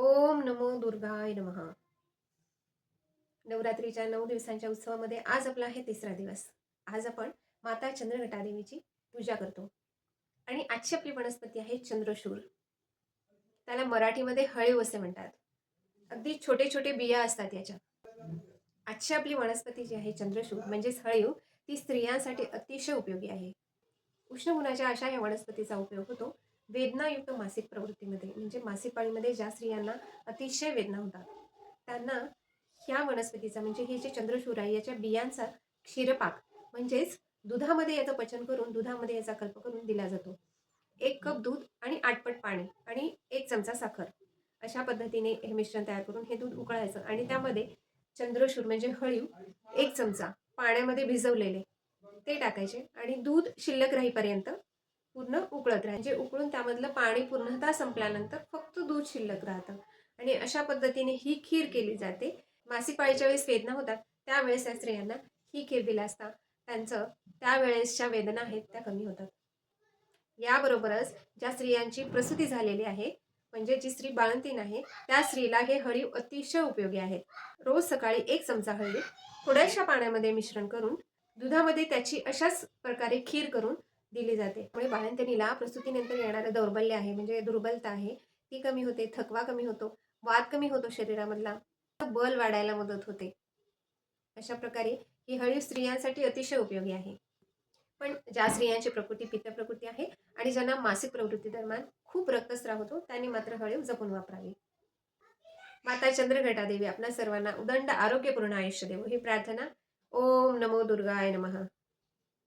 ओम नमो दुर्गाय नमः. नवरात्रीच्या 9 दिवसांच्या उत्सवामध्ये आज आपला आहे तिसरा दिवस. आज आपण माता चंद्रघटादेवीची पूजा करतो आणि आजची आपली वनस्पती आहे चंद्रशूर. त्याला मराठीमध्ये हळीव असे म्हणतात. अगदी छोटे छोटे बिया असतात याच्या. आजची आपली वनस्पती जी आहे चंद्रशूर म्हणजेच हळीव, ती स्त्रियांसाठी अतिशय उपयोगी आहे. उष्ण गुणाच्या अशा या वनस्पतीचा उपयोग होतो वेदनायुक्त मासिक प्रवृत्तीमध्ये, म्हणजे मासिक पाळीमध्ये ज्या स्त्रियांना अतिशय वेदना होतात त्यांना ह्या वनस्पतीचा म्हणजे हे जे चंद्रशूर आहे याच्या बियांचा क्षीरपाक म्हणजेच दुधामध्ये याचं पचन करून दुधामध्ये याचा कल्प करून दिला जातो. 1 कप दूध आणि आटपट पाणी आणि 1 चमचा साखर अशा पद्धतीने हे मिश्रण तयार करून हे दूध उकळायचं आणि त्यामध्ये चंद्रशूर म्हणजे हळीव 1 चमचा पाण्यामध्ये भिजवलेले ते टाकायचे आणि दूध शिल्लक राहीपर्यंत पूर्ण उकळत राहायचे. उकळून त्यामधलं पाणी पूर्णतः संपल्यानंतर फक्त दूध शिल्लक राहतं आणि अशा पद्धतीने ही खीर केली जाते. मासिक पाळीच्या वेळेस वेदना होतात त्यावेळेस या स्त्रियांना ही खीर दिला असता त्यांचं त्यावेळेसच्या वेदना आहेत त्या कमी होतात. याबरोबरच ज्या स्त्रियांची प्रसूती झालेली आहे म्हणजे जी स्त्री बाळंतीण आहे त्या स्त्रीला हे हळीव अतिशय उपयोगी आहे. रोज सकाळी 1 चमचा हळीव थोड्याशा पाण्यामध्ये मिश्रण करून दुधामध्ये त्याची अशाच प्रकारे खीर करून दिली जाते. त्यामुळे बाळंतिणीला प्रसूतीनंतर येणारं दौर्बल्य आहे म्हणजे दुर्बलता आहे ती कमी होते, थकवा कमी होतो, वात कमी होतो शरीरामधला, बल वाढायला मदत होते. अशा प्रकारे ही हळीव स्त्रियांसाठी अतिशय उपयोगी आहे. पण ज्या स्त्रियांची प्रकृती पित्त प्रकृती आहे आणि ज्यांना मासिक प्रवृत्ती दरम्यान खूप रक्तस्राव होतो त्यांनी मात्र हळीव जपून वापरावी. माता चंद्रघटा देवी आपल्या सर्वांना उदंड आरोग्यपूर्ण आयुष्य देवो ही प्रार्थना. ओम नमो दुर्गाय नमः.